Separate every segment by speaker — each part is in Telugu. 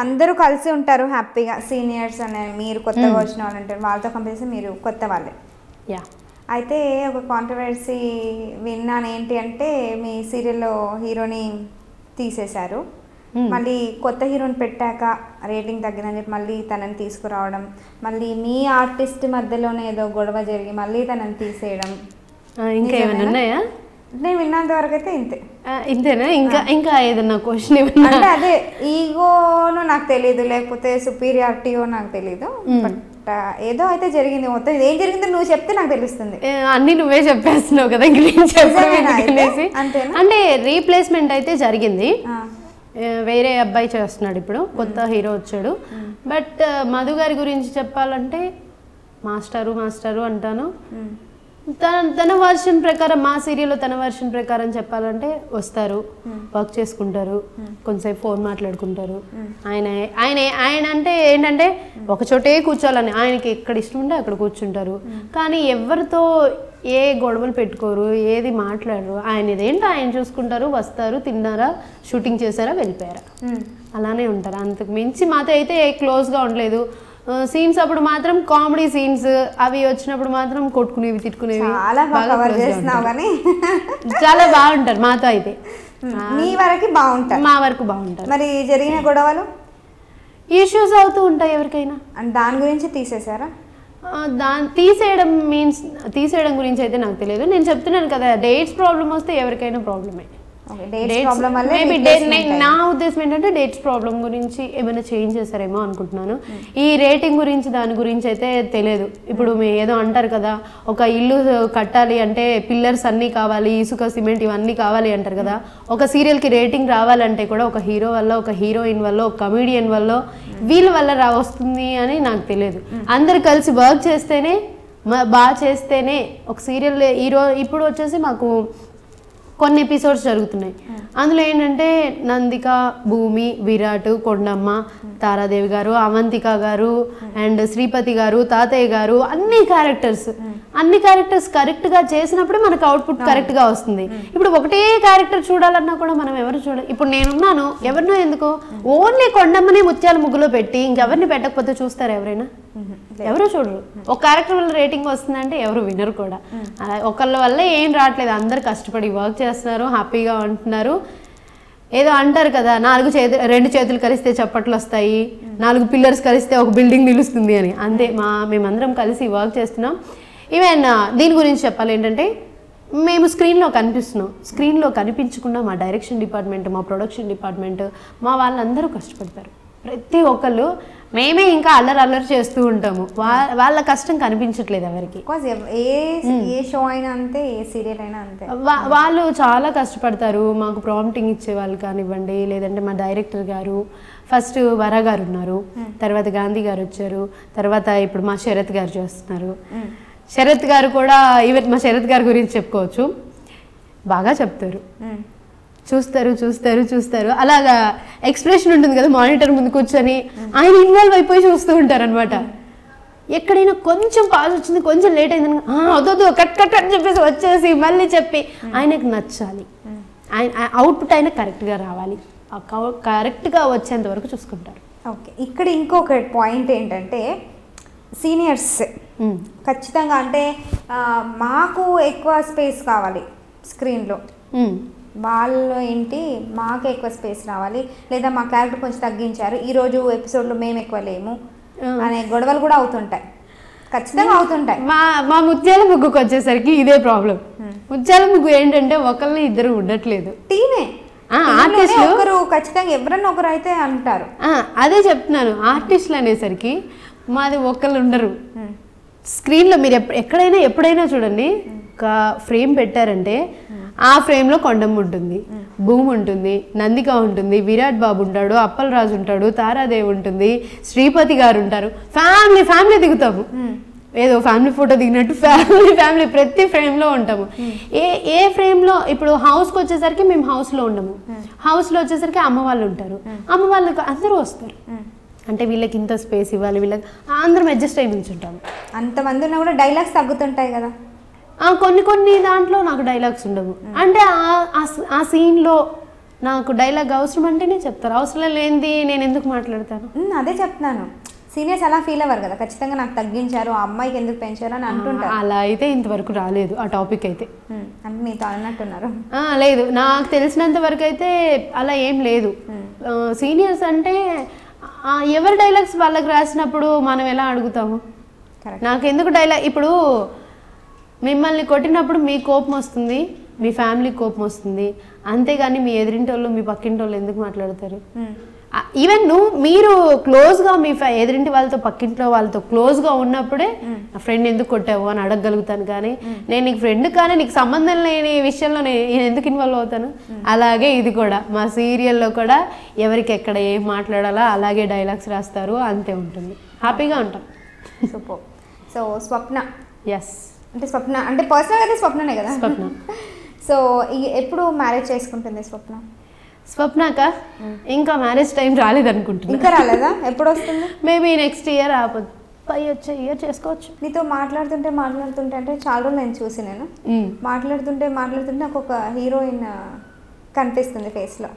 Speaker 1: అందరూ కలిసి ఉంటారు హ్యాపీగా, సీనియర్స్ అనే మీరు కొత్తగా వచ్చిన వాళ్ళు ఉంటారు, వాళ్ళతో కంపేర్ చేసి మీరు కొత్త వాళ్ళే.
Speaker 2: యా
Speaker 1: అయితే ఒక కాంట్రవర్సీ విన్నాను, ఏంటి అంటే మీ సీరియల్లో హీరోని తీసేశారు, మళ్ళీ కొత్త హీరోని పెట్టాక రేటింగ్ తగ్గిందని చెప్పి మళ్ళీ తనని తీసుకురావడం, మళ్ళీ మీ ఆర్టిస్ట్ మధ్యలోనే ఏదో గొడవ జరిగి మళ్ళీ తనని తీసేయడం,
Speaker 2: ఇంకా ఏమైనా ఉన్నాయా?
Speaker 1: నేను విన్నంత వరకు అయితే
Speaker 2: ఇంతేనా? ఇంకా ఏదన్నా క్వశ్చన్
Speaker 1: అంటే అదే ఈగోనో నాకు తెలియదు, లేకపోతే సుపీరియారిటీయో నాకు తెలియదు, బట్ ఏదో అయితే జరిగింది. మొత్తం ఏం జరిగిందో నువ్వు చెప్తే నాకు తెలుస్తుంది.
Speaker 2: అన్ని నువ్వే చెప్పేస్తున్నావు కదా, అంటే రీప్లేస్మెంట్ అయితే జరిగింది, వేరే అబ్బాయి చేస్తున్నాడు, ఇప్పుడు కొత్త హీరో వచ్చాడు. బట్ మధు గారి గురించి చెప్పాలంటే మాస్టరు అంటాను. తన వర్షన్ ప్రకారం, మా సీరియల్లో తన వర్షన్ ప్రకారం చెప్పాలంటే వస్తారు, వర్క్ చేసుకుంటారు, కొంతసేపు ఫోన్ మాట్లాడుకుంటారు. ఆయన అంటే ఏంటంటే ఒక చోటే కూర్చోాలని, ఆయనకి ఎక్కడ ఇష్టం ఉంటే అక్కడ కూర్చుంటారు, కానీ ఎవరితో ఏ గొడవలు పెట్టుకోరు, ఏది మాట్లాడరు. ఆయన ఇదేంటో ఆయన చూసుకుంటారు, వస్తారు, తిన్నారా, షూటింగ్ చేశారా, వెళ్ళిపోయారా, అలానే ఉంటారు. అంతకు మించి మాతో అయితే క్లోజ్గా ఉండలేదు. సీన్స్ అప్పుడు మాత్రం కామెడీ సీన్స్ అవి వచ్చినప్పుడు మాత్రం కొట్టుకునేవి, తిట్టుకునేవి, చాలా బాగుంటారు మాతో అయితే.
Speaker 1: మీ వరకు బాగుంటారు,
Speaker 2: మా వరకు బాగుంటారు.
Speaker 1: మరి జరిగిన గొడవలు
Speaker 2: ఇష్యూస్ అవుతూ ఉంటాయి ఎవరికైనా.
Speaker 1: దాని గురించి తీసేశారా?
Speaker 2: తీసేయడం గురించి అయితే నాకు తెలియదు. నేను చెప్తున్నాను కదా, డేట్స్ ప్రాబ్లం వస్తే ఎవరికైనా ప్రాబ్లమే. నా ఉద్దేశం ఏంటంటే డేట్స్ ప్రాబ్లం గురించి ఏమైనా చేంజ్ చేస్తారేమో అనుకుంటున్నాను. ఈ రేటింగ్ గురించి దాని గురించి అయితే తెలియదు. ఇప్పుడు ఏదో అంటారు కదా, ఒక ఇల్లు కట్టాలి అంటే పిల్లర్స్ అన్నీ కావాలి, ఇసుక సిమెంట్ ఇవన్నీ కావాలి అంటారు కదా. ఒక సీరియల్కి రేటింగ్ రావాలంటే కూడా ఒక హీరో వల్ల, ఒక హీరోయిన్ వల్ల, ఒక కమీడియన్ వల్ల, వీళ్ళ వల్ల వస్తుంది అని నాకు తెలియదు. అందరు కలిసి వర్క్ చేస్తేనే, బాగా చేస్తేనే ఒక సీరియల్. ఇప్పుడు వచ్చేసి మాకు కొన్ని ఎపిసోడ్స్ జరుగుతున్నాయి, అందులో ఏంటంటే నందిక, భూమి, విరాట్, కొండమ్మ, తారాదేవి గారు, అవంతిక గారు అండ్ శ్రీపతి గారు, తాతయ్య గారు, అన్ని క్యారెక్టర్స్ కరెక్ట్గా చేసినప్పుడు మనకు అవుట్పుట్ కరెక్ట్గా వస్తుంది. ఇప్పుడు ఒకటే క్యారెక్టర్ చూడాలన్నా కూడా మనం ఎవరు చూడాలి. ఇప్పుడు నేనున్నాను, ఎవరినో ఎందుకు ఓన్లీ కొండమ్మని ముత్యాల ముగ్గులో పెట్టి ఇంకెవరిని పెట్టకపోతే చూస్తారు ఎవరైనా? ఎవరు చూడరు. ఒక క్యారెక్టర్ వల్ల రేటింగ్ వస్తుందంటే ఎవరు వినరు కూడా. ఒకళ్ళ వల్ల ఏం రావట్లేదు, అందరు కష్టపడి వర్క్ చేస్తున్నారు, హ్యాపీగా ఉంటున్నారు. ఏదో అంటారు కదా, 2 చేతులు కలిస్తే చప్పట్లు వస్తాయి, 4 పిల్లర్స్ కలిస్తే ఒక బిల్డింగ్ నిలుస్తుంది అని. అంతే, మేమందరం కలిసి వర్క్ చేస్తున్నాం. ఈవెన్ దీని గురించి చెప్పాలి ఏంటంటే, మేము స్క్రీన్లో కనిపిస్తున్నాం, స్క్రీన్లో కనిపించకుండా మా డైరెక్షన్ డిపార్ట్మెంట్, మా ప్రొడక్షన్ డిపార్ట్మెంట్, మా వాళ్ళందరూ కష్టపడతారు. ప్రతి ఒక్కళ్ళు మేమే ఇంకా అల్లరి చేస్తూ ఉంటాము. వాళ్ళ కష్టం కనిపించట్లేదు ఎవరికి.
Speaker 1: ఏ షో అయినా అంతే, ఏ సీరియల్ అయినా అంతే,
Speaker 2: వాళ్ళు చాలా కష్టపడతారు. మాకు ప్రాంప్టింగ్ ఇచ్చే వాళ్ళు కానివ్వండి, లేదంటే మా డైరెక్టర్ గారు, ఫస్ట్ వర గారు ఉన్నారు, తర్వాత గాంధీ గారు వచ్చారు, తర్వాత ఇప్పుడు మా శరత్ గారు చేస్తున్నారు. శరత్ గారు కూడా, ఈవెన్ మా శరత్ గారి గురించి చెప్పుకోవచ్చు, బాగా చెప్తారు. చూస్తారు అలాగా ఎక్స్ప్రెషన్ ఉంటుంది కదా, మానిటర్ ముందు కూర్చొని ఆయన ఇన్వాల్వ్ అయిపోయి చూస్తూ ఉంటారు అనమాట. ఎక్కడైనా కొంచెం పాజ్ వచ్చింది, కొంచెం లేట్ అయిందని వద్దు కట్ అని చెప్పేసి వచ్చేసి మళ్ళీ చెప్పి ఆయనకు నచ్చాలి, ఆయన అవుట్పుట్ అయినా కరెక్ట్గా రావాలి, కరెక్ట్గా వచ్చేంత వరకు చూసుకుంటారు.
Speaker 1: ఓకే, ఇక్కడ ఇంకొక పాయింట్ ఏంటంటే సీనియర్స్ ఖచ్చితంగా అంటే మాకు ఎక్కువ స్పేస్ కావాలి స్క్రీన్లో, వాళ్ళు ఏంటి మాకు ఎక్కువ స్పేస్ రావాలి, లేదా మా క్యారెక్టర్ కొంచెం తగ్గించారు, ఈరోజు ఎపిసోడ్లో మేము ఎక్కువ లేము అనే గొడవలు కూడా అవుతుంటాయి, ఖచ్చితంగా అవుతుంటాయి.
Speaker 2: మా ముత్యాల ముగ్గుకు వచ్చేసరికి ఇదే ప్రాబ్లం. ముత్యాల ముగ్గు ఏంటంటే ఒకళ్ళని ఇద్దరు ఉండట్లేదు,
Speaker 1: టీమే. ఒకరు ఖచ్చితంగా ఎవరన్నా ఒకరు అయితే అంటారు.
Speaker 2: అదే చెప్తున్నాను, ఆర్టిస్టులు అనేసరికి మాది ఒకళ్ళు ఉండరు. స్క్రీన్లో మీరు ఎక్కడైనా ఎప్పుడైనా చూడండి, ఒక ఫ్రేమ్ పెట్టారంటే ఆ ఫ్రేమ్లో కొండమ్మ ఉంటుంది, భూమి ఉంటుంది, నందిక ఉంటుంది, విరాట్ బాబు ఉంటాడు, అప్పలరాజు ఉంటాడు, తారాదేవి ఉంటుంది, శ్రీపతి గారు ఉంటారు. ఫ్యామిలీ దిగుతాము, ఏదో ఫ్యామిలీ ఫోటో దిగినట్టు ఫ్యామిలీ ప్రతి ఫ్రేమ్లో ఉంటాము. ఏ ఫ్రేమ్లో ఇప్పుడు హౌస్కి వచ్చేసరికి మేము హౌస్లో ఉండము, హౌస్లో వచ్చేసరికి అమ్మ వాళ్ళు ఉంటారు, అమ్మ వాళ్ళకి అందరూ వస్తారు. అంటే వీళ్ళకి ఇంత స్పేస్ ఇవ్వాలి, వీళ్ళకి అందరం అడ్జస్ట్ అయి నుంచుంటాము.
Speaker 1: అంతమంది ఉన్నా కూడా డైలాగ్స్ తగ్గుతుంటాయి కదా.
Speaker 2: కొన్ని దాంట్లో నాకు డైలాగ్స్ ఉండవు, అంటే ఆ సీన్లో నాకు డైలాగ్ అవసరం అంటేనే చెప్తారు, అవసరం లేనిది నేను ఎందుకు మాట్లాడతాను?
Speaker 1: అదే చెప్తున్నాను, సీనియర్స్ అలా ఫీల్ అవ్వరు కదా, ఖచ్చితంగా నాకు తగ్గించారు, ఆ అమ్మాయికి ఎందుకు పెంచారు అని అంటుంటారు.
Speaker 2: అలా అయితే ఇంతవరకు రాలేదు ఆ టాపిక్ అయితే.
Speaker 1: అంటే మీతో అన్నట్టున్నారు?
Speaker 2: లేదు, నాకు తెలిసినంత వరకు అయితే అలా ఏం లేదు. సీనియర్స్ అంటే ఎవరి డైలాగ్స్ వాళ్ళకి రాసినప్పుడు మనం ఎలా అడుగుతాము? నాకు ఎందుకు డైలాగ్, ఇప్పుడు మిమ్మల్ని కొట్టినప్పుడు మీ కోపం వస్తుంది, మీ ఫ్యామిలీ కోపం వస్తుంది, అంతేగాని మీ ఎదురింటి వాళ్ళు మీ పక్కింటి వాళ్ళు ఎందుకు మాట్లాడతారు? ఈవెన్ మీరు క్లోజ్గా మీ ఎదురింటి వాళ్ళతో పక్కింట్లో వాళ్ళతో క్లోజ్గా ఉన్నప్పుడే నా ఫ్రెండ్ ఎందుకు కొట్టావు అని అడగగలుగుతాను, కానీ నేను నీకు ఫ్రెండ్ కానీ నీకు సంబంధం లేని విషయంలో నేను ఎందుకు ఇన్వాల్వ్ అవుతాను? అలాగే ఇది కూడా మా సీరియల్లో కూడా ఎవరికి ఎక్కడ ఏం మాట్లాడాలా అలాగే డైలాగ్స్ రాస్తారు, అంతే ఉంటుంది, హ్యాపీగా ఉంటాం.
Speaker 1: సూపర్. సో స్వప్న,
Speaker 2: ఎస్
Speaker 1: అంటే స్వప్న అంటే పర్సనల్ అయితే స్వప్ననే కదా?
Speaker 2: స్వప్న. సో
Speaker 1: ఎప్పుడు మ్యారేజ్ చేసుకుంటుంది స్వప్న?
Speaker 2: స్వప్నక ఇంకా మ్యారేజ్ టైం రాలేదనుకుంటున్నా.
Speaker 1: ఇంకా రాలేదా? ఎప్పుడు వస్తుంది?
Speaker 2: మేబీ నెక్స్ట్ ఇయర్ పై వచ్చే ఇయర్ చేసుకోవచ్చు.
Speaker 1: నీతో మాట్లాడుతుంటే అంటే చాలా రోజులు నేను చూసి మాట్లాడుతుంటే నాకు ఒక హీరోయిన్ కనిపిస్తుంది ఫేస్లో.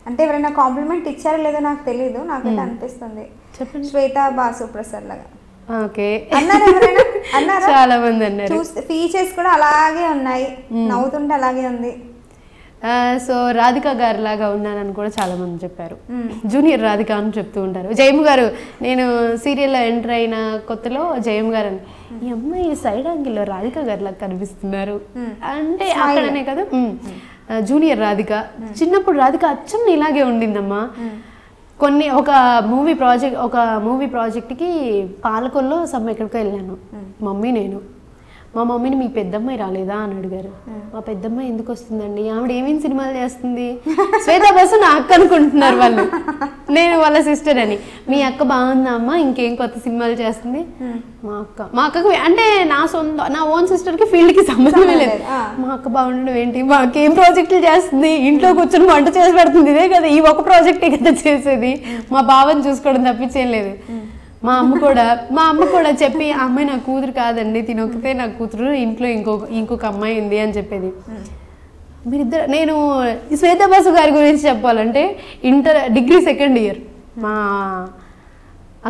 Speaker 1: అంటే ఎవరైనా కాంప్లిమెంట్ ఇచ్చారో లేదో నాకు తెలీదు, నాకైతే అనిపిస్తుంది.
Speaker 2: చెప్పండి.
Speaker 1: శ్వేతా బాసు ప్రసాద్ లాగా.
Speaker 2: ఓకే,
Speaker 1: అన్నారా?
Speaker 2: చాలా మంది అన్నారు.
Speaker 1: చూస్తే ఫీచర్స్ కూడా అలాగే ఉన్నాయి, నవ్వుతుంటే అలాగే ఉంది.
Speaker 2: సో రాధిక గారి లాగా ఉన్నానని కూడా చాలా మంది చెప్పారు. జూనియర్ రాధిక అని చెప్తూ ఉంటారు. జయమ్ గారు, నేను సీరియల్లో ఎంటర్ అయిన కొత్తలో జయమ్ గారు అని, ఈ అమ్మాయి సైడ్ యాంగిల్లో రాధిక గారి లాగా కనిపిస్తున్నారు అంటే అక్కడనే కదా. జూనియర్ రాధిక, చిన్నప్పుడు రాధిక అచ్చం ఇలాగే ఉండిందమ్మా. ఒక మూవీ ప్రాజెక్ట్కి పాలకొల్లో ఎక్కడికో వెళ్ళాను, మమ్మీ నేను. మా మమ్మీని మీ పెద్దమ్మాయి రాలేదా అని అడిగారు. మా పెద్దమ్మాయి ఎందుకు వస్తుందండి, ఆవిడ ఏమేమి సినిమాలు చేస్తుంది? శ్వేతా బసు నా అక్క అనుకుంటున్నారు వాళ్ళు, నేను వాళ్ళ సిస్టర్ అని. మీ అక్క బాగుందా అమ్మ, ఇంకేం కొత్త సినిమాలు చేస్తుంది? మా అక్కకు అంటే నా ఓన్ సిస్టర్కి ఫీల్డ్కి సంబంధమే లేదు. మా అక్క బాగుండడం ఏంటి, మా అక్క ఏం ప్రాజెక్టులు చేస్తుంది, ఇంట్లో కూర్చొని వంట చేసి పెడుతుంది, ఇదే కదా ఈ ఒక ప్రాజెక్టే కదా చేసేది, మా బావని చూసుకోవడం తప్పించేం లేదు. మా అమ్మ కూడా చెప్పి, ఆ అమ్మాయి నా కూతురు కాదండి, తినొక్కతే నా కూతురు, ఇంట్లో ఇంకొక అమ్మాయి ఉంది అని చెప్పేది. నేను శ్వేతా బాసు గారి గురించి చెప్పాలంటే డిగ్రీ సెకండ్ ఇయర్ మా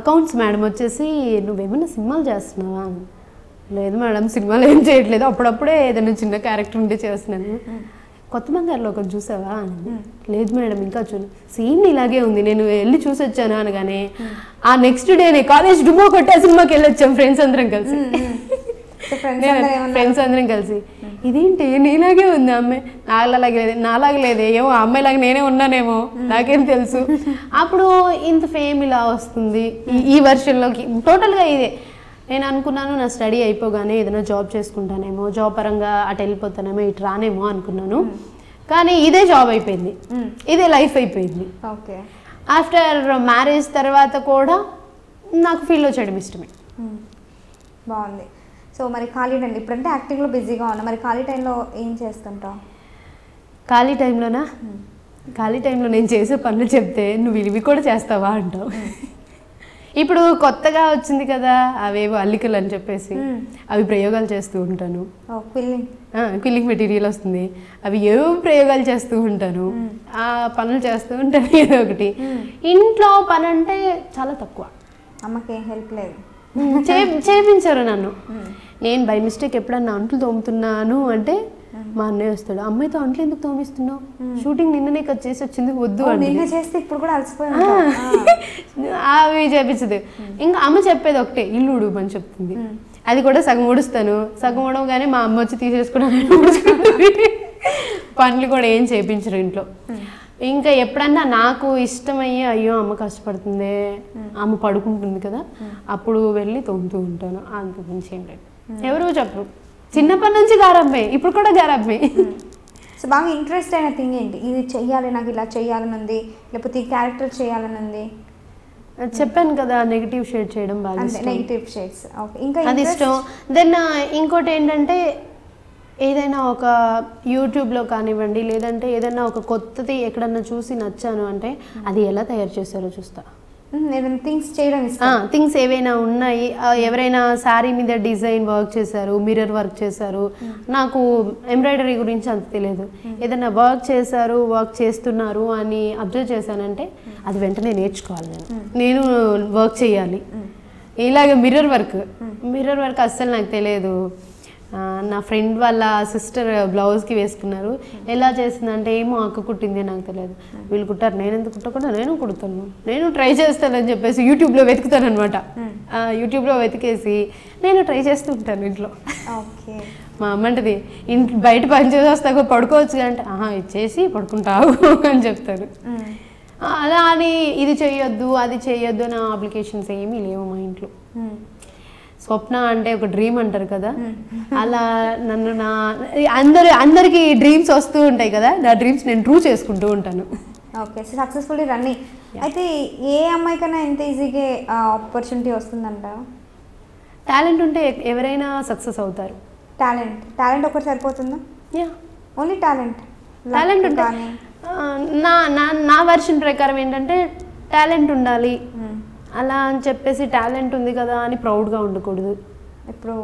Speaker 2: అకౌంట్స్ మేడం వచ్చేసి, నువ్వేమన్నా సినిమాలు చేస్తున్నావా? లేదు మేడం, సినిమాలు ఏం చేయట్లేదు, అప్పుడప్పుడే ఏదైనా చిన్న క్యారెక్టర్ ఉంటే చేస్తున్నాను. కొత్త బంగారులో ఒకటి చూసావా అని. లేదు మేడం, ఇంకా సేమ్ ఇలాగే ఉంది, నేను వెళ్ళి చూసి వచ్చాను అనగానే ఆ నెక్స్ట్ డేనే కాలేజ్ డుమ్మా కొట్టే సినిమాకి వెళ్ళి వచ్చాం ఫ్రెండ్స్ అందరం కలిసి. ఇదేంటి నీలాగే ఉంది అమ్మాయి, నాలాగే లేదే, ఏమో అమ్మాయిలాగా నేనే ఉన్నానేమో, నాకేం తెలుసు. అప్పుడు ఇంత ఫేమ్ ఇలా వస్తుంది ఈ వర్షన్లోకి. టోటల్గా ఇదే నేను అనుకున్నాను, నా స్టడీ అయిపోగానే ఏదైనా జాబ్ చేసుకుంటానేమో, జాబ్ పరంగా అటు వెళ్ళిపోతానేమో, ఇటు రానేమో అనుకున్నాను. కానీ ఇదే జాబ్ అయిపోయింది, ఇదే లైఫ్ అయిపోయింది.
Speaker 1: ఓకే.
Speaker 2: ఆఫ్టర్ మ్యారేజ్ తర్వాత కూడా నాకు ఫీల్డ్లో చేయడం ఇష్టమే.
Speaker 1: బాగుంది. సో మరి ఖాళీ టైం, ఇప్పుడంటే యాక్టింగ్లో బిజీగా ఉన్నా, మరి ఖాళీ టైంలో ఏం చేస్తుంటావు?
Speaker 2: ఖాళీ టైంలో నేను చేసే పనులు చెప్తే నువ్వు ఇవి కూడా చేస్తావా అంటావు. ఇప్పుడు కొత్తగా వచ్చింది కదా అవేవో అల్లికలు అని చెప్పేసి, అవి ప్రయోగాలు చేస్తూ ఉంటాను. క్విల్లింగ్ మెటీరియల్ వస్తుంది, అవి ఏవో ప్రయోగాలు చేస్తూ ఉంటాను, ఆ పనులు చేస్తూ ఉంటాను ఏదో ఒకటి. ఇంట్లో పని అంటే చాలా తక్కువ.
Speaker 1: అమ్మకి ఏం హెల్ప్ లేదు,
Speaker 2: చేయించారు నన్ను. నేను బై మిస్టేక్ ఎప్పుడన్నా అంట్లు తోముతున్నాను అంటే మా అన్నయ్య వస్తాడు, అమ్మాయితో అంట్లు ఎందుకు తోమిస్తున్నావు, షూటింగ్ నిన్ననే కట్ చేసి వచ్చింది, వద్దు అని. అవి చేపించదు. ఇంకా అమ్మ చెప్పేది ఒకటే, ఇల్లు ఉడుమని చెప్తుంది, అది కూడా సగం ఊడుస్తాను, సగం ఊడవగానే మా అమ్మ వచ్చి తీసేసుకున్నాను. పనులు కూడా ఏం చేయించరు ఇంట్లో. ఇంకా ఎప్పుడన్నా నాకు ఇష్టమయ్యి, అయ్యో అమ్మ కష్టపడుతుంది, అమ్మ పడుకుంటుంది కదా, అప్పుడు వెళ్ళి తోముతూ ఉంటాను, అంత మించి ఏం లేదు. ఎవరు చెప్పరు, చిన్నప్పటి నుంచి గారమ్మే, ఇప్పుడు కూడా గారమ్మే.
Speaker 1: సో బాగా ఇంట్రెస్ట్ అయిన థింగ్ ఏంటి, ఇది చెయ్యాలి, నాకు ఇలా చెయ్యాలని ఉంది, లేకపోతే ఈ క్యారెక్టర్ చేయాలని ఉంది?
Speaker 2: చెప్పాను కదా, నెగిటివ్ షేడ్ చేయడం బాగా ఇష్టం.
Speaker 1: Negative shades, okay. ఇంకా
Speaker 2: అది ఇష్టం. దెన్ ఇంకోటి ఏంటంటే, ఏదైనా ఒక యూట్యూబ్లో కానివ్వండి, లేదంటే ఏదైనా ఒక కొత్తది ఎక్కడన్నా చూసి నచ్చాను అంటే అది ఎలా తయారు చేస్తారో చూస్తా.
Speaker 1: ఏదైనా థింగ్స్ చేయడం ఇష్టం.
Speaker 2: థింగ్స్ ఏవైనా ఉన్నాయి, ఎవరైనా శారీ మీద డిజైన్ వర్క్ చేశారు, మిర్రర్ వర్క్ చేశారు, నాకు ఎంబ్రాయిడరీ గురించి అంత తెలియదు. ఏదైనా వర్క్ చేశారు, వర్క్ చేస్తున్నారు అని అబ్జర్వ్ చేశానంటే అది వెంటనే నేర్చుకోవాలి. నేను వర్క్ చేయాలి. ఇలాగ మిర్రర్ వర్క్ అస్సలు నాకు తెలియదు. నా ఫ్రెండ్ వాళ్ళ సిస్టర్ బ్లౌజ్కి వేసుకున్నారు. ఎలా చేసిందంటే ఏమో అక్క కుట్టింది నాకు తెలియదు. వీళ్ళు కుట్టారు, నేను ఎందుకు కుట్టకుండా నేను కుడతాను, నేను ట్రై చేస్తానని చెప్పేసి యూట్యూబ్లో వెతుకుతాను అనమాట. యూట్యూబ్లో వెతికేసి నేను ట్రై చేస్తూ ఉంటాను ఇంట్లో. మా అమ్మంటది బయట పని చేసి వస్తాక పడుకోవచ్చు అంటే ఇచ్చేసి పడుకుంటావు అని చెప్తాను. అలా అని ఇది చెయ్యొద్దు అది చెయ్యొద్దు నా అప్లికేషన్స్ ఏమీ లేవు మా ఇంట్లో. స్వప్న అంటే ఒక డ్రీమ్ అంటారు కదా, అలా నన్ను అందరికి డ్రీమ్స్ వస్తూ ఉంటాయి కదా, నా డ్రీమ్స్ నేను ట్రూ చేసుకుంటూ ఉంటాను.
Speaker 1: Okay, successfully running. అయితే ఏ అమ్మాయికైనా ఎంత ఈజీగా ఆపర్చునిటీ వస్తుందంట?
Speaker 2: టాలెంట్ ఉంటే ఎవరైనా సక్సెస్ అవుతారు.
Speaker 1: టాలెంట్ ఒకటి సరిపోతుందా? ఓన్లీ టాలెంట్
Speaker 2: ఉంటే నా వర్షన్ ప్రకారం ఏంటంటే టాలెంట్ ఉండాలి. అలా అని చెప్పేసి టాలెంట్ ఉంది కదా అని ప్రౌడ్గా ఉండకూడదు.
Speaker 1: ఇప్పుడు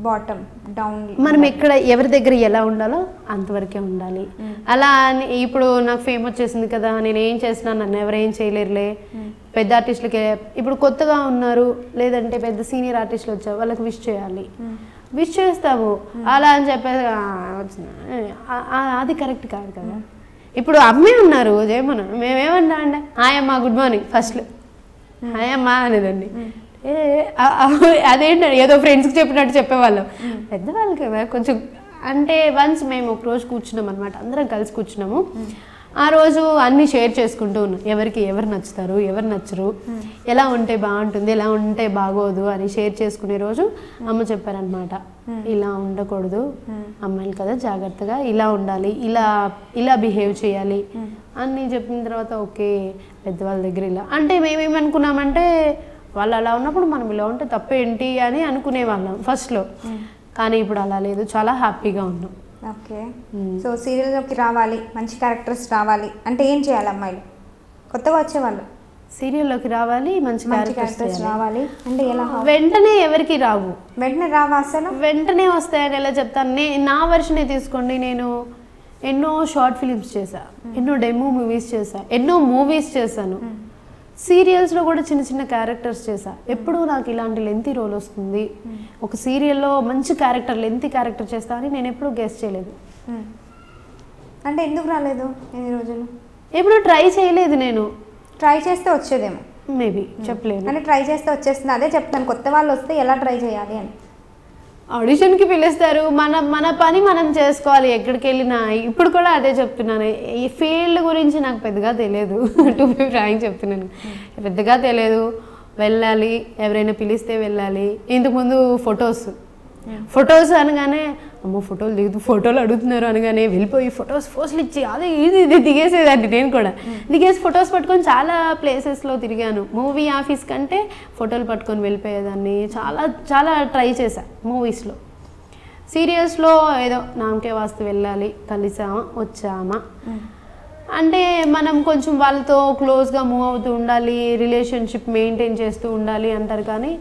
Speaker 1: బాటమ్ డౌన్
Speaker 2: మనం ఎక్కడ ఎవరి దగ్గర ఎలా ఉండాలో అంతవరకే ఉండాలి. అలా అని ఇప్పుడు నాకు ఫేమ్ వచ్చేసింది కదా, నేను ఏం చేసినా నన్ను ఎవరేం చేయలేరులే. పెద్ద ఆర్టిస్టులకి ఇప్పుడు కొత్తగా ఉన్నారు లేదంటే పెద్ద సీనియర్ ఆర్టిస్టులు వచ్చారు, వాళ్ళకి విష్ చేయాలి, విష్ చేస్తాము. అలా అని చెప్పేసి అది కరెక్ట్ కాదు కదా. ఇప్పుడు అమ్మే ఉన్నారు జయమన, మేమేమన్నా అంటే హాయ్ అమ్మా గుడ్ మార్నింగ్ ఫస్ట్లో హాయ్ అమ్మా అనేదండి. అదేంటండి ఏదో ఫ్రెండ్స్కి చెప్పినట్టు చెప్పేవాళ్ళం. పెద్దవాళ్ళు కదా కొంచెం అంటే వన్స్ మేము ఒక రోజు కూర్చున్నాం అనమాట, అందరం కలిసి కూర్చున్నాము. ఆ రోజు అన్నీ షేర్ చేసుకుంటూ ఉన్నాం, ఎవరికి ఎవరు నచ్చుతారు ఎవరు నచ్చరు, ఎలా ఉంటే బాగుంటుంది ఎలా ఉంటే బాగోదు అని షేర్ చేసుకునే రోజు అమ్మ చెప్పారనమాట, ఇలా ఉండకూడదు అమ్మాయిలు కదా జాగ్రత్తగా ఇలా ఉండాలి, ఇలా బిహేవ్ చేయాలి అని చెప్పిన తర్వాత ఓకే పెద్దవాళ్ళ దగ్గర ఇలా అంటే మేమేమనుకున్నామంటే వాళ్ళు అలా ఉన్నప్పుడు మనం ఇలా ఉంటే తప్పేంటి అని అనుకునేవాళ్ళం ఫస్ట్లో. కానీ ఇప్పుడు అలా లేదు, చాలా హ్యాపీగా ఉన్నాం.
Speaker 1: ఓకే, సో సీరియల్లోకి రావాలి, మంచి క్యారెక్టర్స్ రావాలి అంటే ఏం చేయాలి అమ్మాయిలు కొత్తగా వచ్చేవాళ్ళు?
Speaker 2: సీరియల్లోకి రావాలి, మంచి క్యారెక్టర్స్
Speaker 1: రావాలి అంటే ఎలా?
Speaker 2: వెంటనే ఎవరికి రావు,
Speaker 1: వెంటనే రావా? అసలు వెంటనే
Speaker 2: వస్తాయని ఎలా చెప్తాను? నా వర్షనే తీసుకోండి, నేను ఎన్నో షార్ట్ ఫిలిమ్స్ చేశా, ఎన్నో డెమో మూవీస్ చేశా, ఎన్నో మూవీస్ చేశాను, సీరియల్స్లో కూడా చిన్న చిన్న క్యారెక్టర్స్ చేశా. ఎప్పుడు నాకు ఇలాంటి లెంతీ రోల్ వస్తుంది, ఒక సీరియల్లో మంచి క్యారెక్టర్ లెంతీ క్యారెక్టర్ చేస్తా అని నేను ఎప్పుడూ గెస్ చేయలేదు.
Speaker 1: అంటే ఎందుకు రాలేదు ఎన్ని రోజులు?
Speaker 2: ఎప్పుడు ట్రై చేయలేదు. నేను
Speaker 1: ట్రై చేస్తే వచ్చేదేమో,
Speaker 2: మేబీ చెప్పలేను.
Speaker 1: అంటే ట్రై చేస్తే వచ్చేస్తుంది, అదే చెప్తాను కొత్త వాళ్ళు వస్తే ఎలా ట్రై చేయాలి అని.
Speaker 2: ఆడిషన్కి పిలుస్తారు, మన పని మనం చేసుకోవాలి ఎక్కడికి వెళ్ళినా. ఇప్పుడు కూడా అదే చెప్తున్నాను, ఈ ఫీల్డ్ గురించి నాకు పెద్దగా తెలియదు, టు బి ఫ్రాంక్ చెప్తున్నాను, పెద్దగా తెలియదు. వెళ్ళాలి, ఎవరైనా పిలిస్తే వెళ్ళాలి. ఇంతకుముందు ఫొటోస్ అనగానే అమ్మో ఫోటోలు దిగుతూ ఫోటోలు అడుగుతున్నారు అనగానే వెళ్ళిపోయి ఫోటోలు ఇచ్చి అదే ఇది దిగేసేదాన్ని. నేను కూడా దిగేసి ఫొటోస్ పట్టుకొని చాలా ప్లేసెస్లో తిరిగాను. మూవీ ఆఫీస్ కంటే ఫోటోలు పట్టుకొని వెళ్ళిపోయేదాన్ని. చాలా ట్రై చేశా మూవీస్లో. సీరియల్స్లో ఏదో నామకే వాస్తు వెళ్ళాలి, కలిసామా వచ్చామా అంటే మనం కొంచెం వాళ్ళతో క్లోజ్గా మూవ్ అవుతూ ఉండాలి, రిలేషన్షిప్ మెయింటైన్ చేస్తూ ఉండాలి అంటారు. కానీ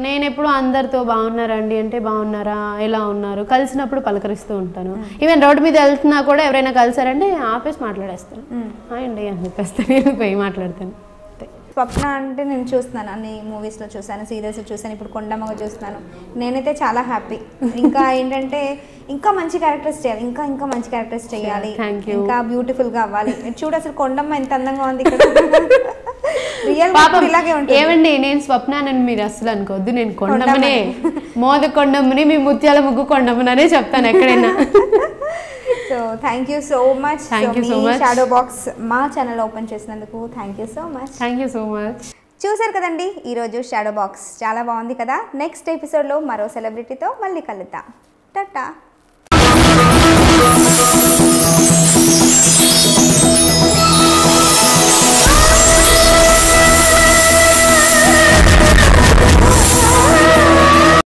Speaker 2: నేను ఎప్పుడు అందరితో బాగున్నారండి అంటే బాగున్నారా ఎలా ఉన్నారు కలిసినప్పుడు పలకరిస్తూ ఉంటాను. ఈవెన్ రోడ్డు మీద వెళ్తున్నా కూడా ఎవరైనా కలిసారంటే ఆపేసి మాట్లాడేస్తాను, అండి అని చెప్పేస్తాను, నేను పోయి మాట్లాడతాను.
Speaker 1: స్వప్న అంటే నేను చూస్తున్నాను, అన్ని మూవీస్లో చూసాను, సీరియల్స్లో చూసాను, ఇప్పుడు కొండమ్మగా చూస్తున్నాను. నేనైతే చాలా హ్యాపీ. ఇంకా ఏంటంటే ఇంకా మంచి క్యారెక్టర్స్ చేయాలి, ఇంకా మంచి క్యారెక్టర్స్ చేయాలి, ఇంకా బ్యూటిఫుల్గా అవ్వాలి. చూడు అసలు కొండమ్మ ఎంత అందంగా ఉంది ఇక్కడ. ఇలాగే ఉంటుంది.
Speaker 2: ఏమండి నేను స్వప్నానని మీరు అసలు అనుకోవద్దు, నేను కొండమ్మనే, మోద కొండమ్మని, మీ ముత్యాల ముగ్గు కొండమ్మననే చెప్తాను ఎక్కడైనా.
Speaker 1: So thank you so much. Shadow box మా ఛానల్ ఓపెన్ చేసినందుకు థ్యాంక్ యూ సో మచ్. చూసారు కదండి ఈరోజు షాడో బాక్స్, చాలా బాగుంది కదా. నెక్స్ట్ ఎపిసోడ్లో మరో సెలబ్రిటీతో మళ్ళీ కలుద్దాం. టాటా.